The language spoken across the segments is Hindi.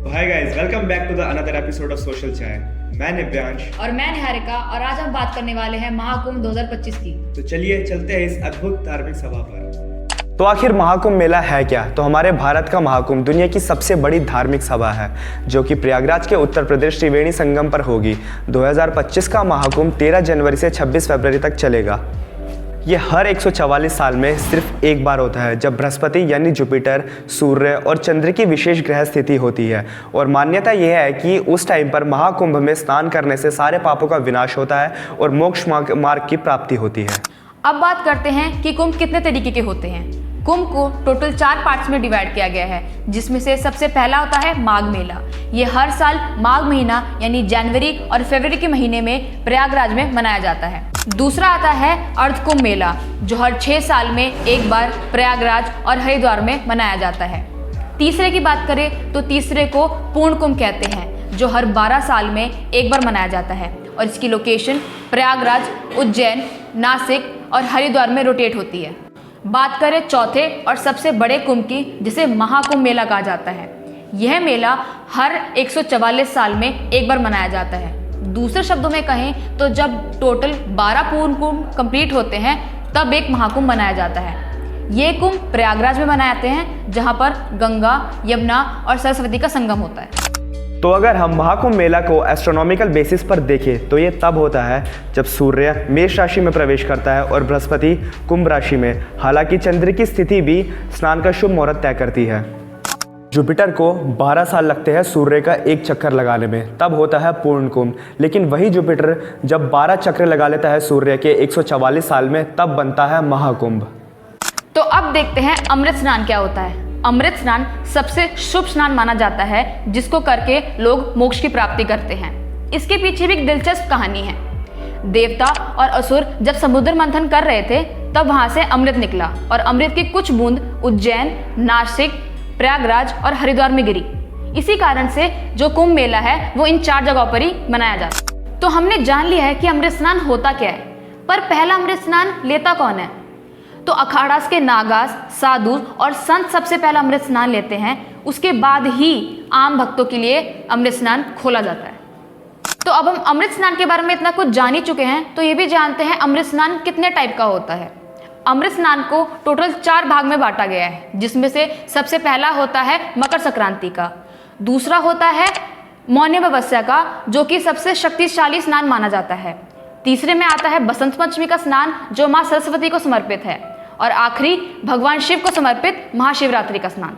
Hi guys, welcome back to the another episode of Social Chai. मैं निव्यांश और मैं निहारिका और आज हम बात करने वाले हैं महाकुंभ 2025 की। तो चलिए चलते हैं इस अद्भुत धार्मिक सभा पर। तो आखिर महाकुंभ मेला है क्या? तो हमारे भारत का महाकुंभ दुनिया की सबसे बड़ी धार्मिक सभा है जो कि प्रयागराज के उत्तर प्रदेश त्रिवेणी संगम पर होगी। 2025 का महाकुंभ 13 जनवरी से 26 फरवरी तक चलेगा। ये हर 144 साल में सिर्फ एक बार होता है जब बृहस्पति यानी जुपिटर, सूर्य और चंद्र की विशेष ग्रह स्थिति होती है। और मान्यता यह है कि उस टाइम पर महाकुंभ में स्नान करने से सारे पापों का विनाश होता है और मोक्ष मार्ग की प्राप्ति होती है। अब बात करते हैं कि कुंभ कितने तरीके के होते हैं। कुंभ को टोटल 4 पार्ट्स में डिवाइड किया गया है, जिसमें से सबसे पहला होता है माघ मेला। ये हर साल माघ महीना यानी जनवरी और फरवरी के महीने में प्रयागराज में मनाया जाता है। दूसरा आता है अर्ध कुंभ मेला, जो हर 6 साल में एक बार प्रयागराज और हरिद्वार में मनाया जाता है। तीसरे की बात करें तो तीसरे को पूर्ण कुंभ कहते हैं, जो हर 12 साल में एक बार मनाया जाता है और इसकी लोकेशन प्रयागराज, उज्जैन, नासिक और हरिद्वार में रोटेट होती है। बात करें चौथे और सबसे बड़े कुंभ की, जिसे महाकुंभ मेला कहा जाता है। यह मेला हर 144 साल में एक बार मनाया जाता है। दूसरे शब्दों में कहें तो जब टोटल 12 पूर्ण कुंभ कंप्लीट होते हैं तब एक महाकुंभ मनाया जाता है। ये कुंभ प्रयागराज में मनाए जाते हैं, जहाँ पर गंगा, यमुना और सरस्वती का संगम होता है। तो अगर हम महाकुंभ मेला को एस्ट्रोनॉमिकल बेसिस पर देखें तो ये तब होता है जब सूर्य मेष राशि में प्रवेश करता है और बृहस्पति कुंभ राशि में। हालांकि चंद्र की स्थिति भी स्नान का शुभ मुहूर्त तय करती है। जुपिटर को 12 साल लगते हैं सूर्य का एक चक्कर लगाने में, तब होता है पूर्ण कुंभ। लेकिन वही जुपिटर जब 12 चक्कर लगा लेता है सूर्य के 144 साल में, तब बनता है महाकुंभ। तो अब देखते हैं अमृत स्नान क्या होता है। अमृत स्नान सबसे शुभ स्नान माना जाता है, जिसको करके लोग मोक्ष की प्राप्ति करते हैं। इसके पीछे भी एक दिलचस्प कहानी है। देवता और असुर जब समुद्र मंथन कर रहे थे तब वहां से अमृत निकला और अमृत की कुछ बूंद उज्जैन, नासिक, प्रयागराज और हरिद्वार में गिरी। इसी कारण से जो कुंभ मेला है वो इन 4 जगहों पर ही मनाया जाता है। तो हमने जान लिया है कि अमृत स्नान होता क्या है, पर पहला अमृत स्नान लेता कौन है? तो अखाड़ास के नागास, साधु और संत सबसे पहला अमृत स्नान लेते हैं। उसके बाद ही आम भक्तों के लिए अमृत स्नान खोला जाता है। तो अब हम अमृत स्नान के बारे में इतना कुछ जान ही चुके हैं, तो ये भी जानते हैं अमृत स्नान कितने टाइप का होता है। अमृत स्नान को टोटल 4 भाग में बांटा गया है, जिसमें से सबसे पहला होता है मकर संक्रांति का। दूसरा होता है मौनी अमावस्या का, जो कि सबसे शक्तिशाली स्नान माना जाता है। तीसरे में आता है बसंत पंचमी का स्नान, जो माँ सरस्वती को समर्पित है। और आखिरी भगवान शिव को समर्पित महाशिवरात्रि का स्नान।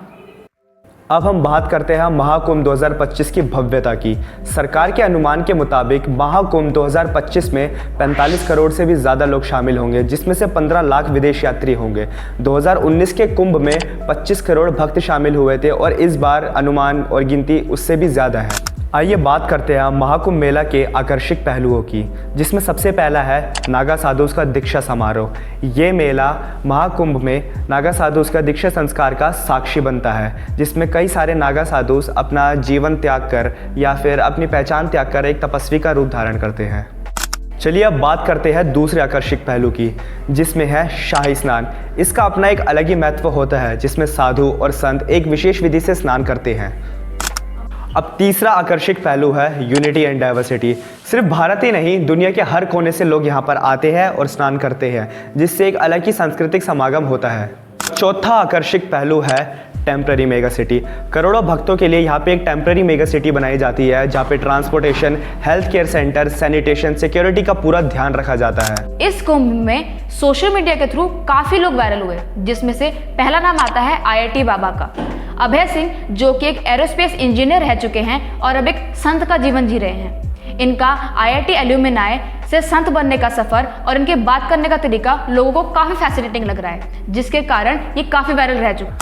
अब हम बात करते हैं महाकुंभ 2025 की भव्यता की। सरकार के अनुमान के मुताबिक महाकुंभ 2025 में 45 करोड़ से भी ज़्यादा लोग शामिल होंगे, जिसमें से 15 लाख विदेश यात्री होंगे। 2019 के कुंभ में 25 करोड़ भक्त शामिल हुए थे और इस बार अनुमान और गिनती उससे भी ज़्यादा है। आइए बात करते हैं महाकुंभ मेला के आकर्षक पहलुओं की, जिसमें सबसे पहला है नागा साधुओं का दीक्षा समारोह। ये मेला महाकुंभ में नागा साधुओं का दीक्षा संस्कार का साक्षी बनता है, जिसमें कई सारे नागा साधु अपना जीवन त्याग कर या फिर अपनी पहचान त्याग कर एक तपस्वी का रूप धारण करते हैं। चलिए अब बात करते हैं दूसरे आकर्षक पहलू की, जिसमें है शाही स्नान। इसका अपना एक अलग ही महत्व होता है, जिसमें साधु और संत एक विशेष विधि से स्नान करते हैं। अब तीसरा आकर्षक पहलू है यूनिटी एंड डाइवर्सिटी। सिर्फ भारत ही नहीं, दुनिया के हर कोने से लोग यहाँ पर आते हैं और स्नान करते हैं, जिससे एक अलग ही सांस्कृतिक समागम होता है। चौथा आकर्षक पहलू है टेम्पररी मेगा सिटी। करोड़ों भक्तों के लिए यहाँ पे एक टेम्पररी मेगा सिटी बनाई जाती है, जहाँ पे transportation, health care centre, sanitation, security का पूरा ध्यान रखा जाता है। इस कुंभ में सोशल मीडिया के थ्रू काफी लोग वायरल हुए, जिसमें से पहला नाम आता है IIT बाबा का। अभय सिंह, जो कि एक एरोस्पेस इंजीनियर रह चुके हैं और अब एक संत का जीवन जी रहे हैं। इनका IIT एल्यूमिनाई से संत बनने का सफर और इनके बात करने का तरीका लोगों को काफी फैसिनेटिंग लग रहा है, जिसके कारण ये काफी वायरल रह चुका।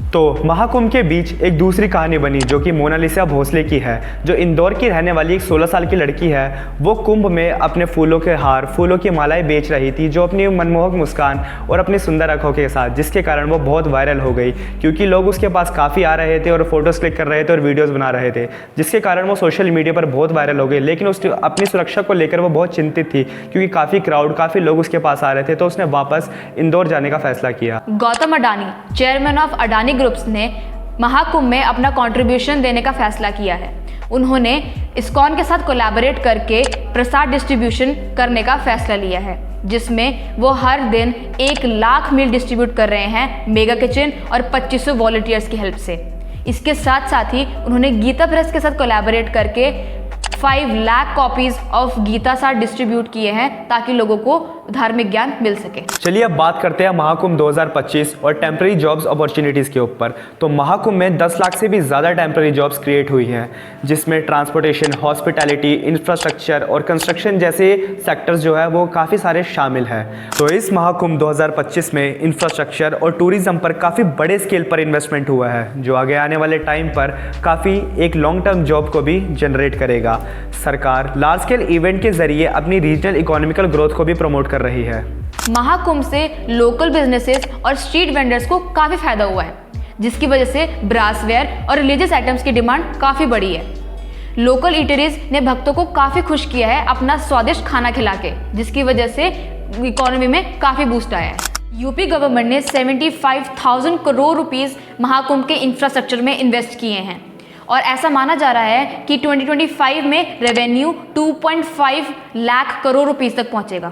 तो महाकुंभ के बीच एक दूसरी कहानी बनी, जो कि मोनालिसा भोसले की है, जो इंदौर की रहने वाली एक 16 साल की लड़की है। वो कुंभ में अपने फूलों के हार, फूलों की मालाएं बेच रही थी, जो अपनी मनमोहक मुस्कान और अपनी सुंदर आंखों के साथ, जिसके कारण वो बहुत वायरल हो गई, क्योंकि लोग उसके पास काफ़ी आ रहे थे और फोटोज़ क्लिक कर रहे थे और वीडियोज़ बना रहे थे, जिसके कारण वो सोशल मीडिया पर बहुत वायरल हो गई। लेकिन उसकी अपनी सुरक्षा को लेकर वो बहुत चिंतित थी, क्योंकि काफ़ी लोग उसके पास आ रहे थे, तो उसने वापस इंदौर जाने का फैसला किया। Gautam Adani, chairman of Adani groups ने महाकुंभ में अपना कंट्रीब्यूशन देने का फैसला किया है। उन्होंने इस्कॉन के साथ कोलैबोरेट करके प्रसाद डिस्ट्रीब्यूशन करने का फैसला लिया है, जिसमें वो हर दिन 1 लाख मील डिस्ट्रीब्यूट कर रहे हैं मेगा किचन और 2500 वॉलंटियर्स की हेल्प से। इसके साथ साथ ही उन्होंने गीता प्रेस के साथ कोलैबोरेट करके 5 लाख कॉपीज ऑफ गीता साथ डिस्ट्रीब्यूट किए हैं ताकि लोगों को धार्मिक ज्ञान मिल सके। चलिए अब बात करते हैं महाकुंभ 2025 और टेम्पररी जॉब्स अपॉर्चुनिटीज़ के ऊपर। तो महाकुंभ में 10 लाख से भी ज़्यादा टेम्पररी जॉब्स क्रिएट हुई हैं, जिसमें ट्रांसपोर्टेशन, हॉस्पिटैलिटी, इंफ्रास्ट्रक्चर और कंस्ट्रक्शन जैसे सेक्टर्स जो है वो काफ़ी सारे शामिल हैं। तो इस महाकुंभ 2025 में इंफ्रास्ट्रक्चर और टूरिज्म पर काफ़ी बड़े स्केल पर इन्वेस्टमेंट हुआ है, जो आगे आने वाले टाइम पर काफ़ी एक लॉन्ग टर्म जॉब को भी जनरेट करेगा। सरकार लार्ज स्केल इवेंट के जरिए अपनी रीजनल इकोनॉमिकल ग्रोथ को भी प्रमोट कर रही है। महाकुंभ से लोकल बिजनेसेस और स्ट्रीट वेंडर्स को काफी फायदा हुआ है, जिसकी वजह से ब्रासवेयर और रिलीजियस आइटम्स की डिमांड काफी बढ़ी है। लोकल ईटरीज ने भक्तों को काफी खुश किया है अपना स्वादिष्ट खाना खिला के, जिसकी वजह से इकोनॉमी में काफी बूस्ट आया है। यूपी गवर्नमेंट ने 75,000 करोड़ रुपीस महाकुंभ के इंफ्रास्ट्रक्चर में इन्वेस्ट किए हैं और ऐसा माना जा रहा है कि 2025 में रेवेन्यू 2.5 लाख करोड़ रुपीस तक पहुंचेगा।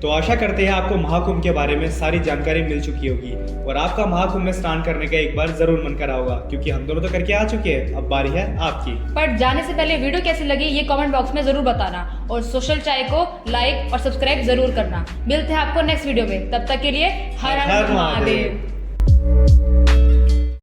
तो आशा करते हैं आपको महाकुंभ के बारे में सारी जानकारी मिल चुकी होगी और आपका महाकुंभ में स्नान करने का एक बार जरूर मन करा होगा, क्योंकि हम दोनों तो करके आ चुके हैं, अब बारी है आपकी। पर जाने से पहले वीडियो कैसी लगी ये कमेंट बॉक्स में जरूर बताना और सोशल चाय को लाइक और सब्सक्राइब जरूर करना। मिलते हैं आपको नेक्स्ट वीडियो में, तब तक के लिए हर हर महादेव।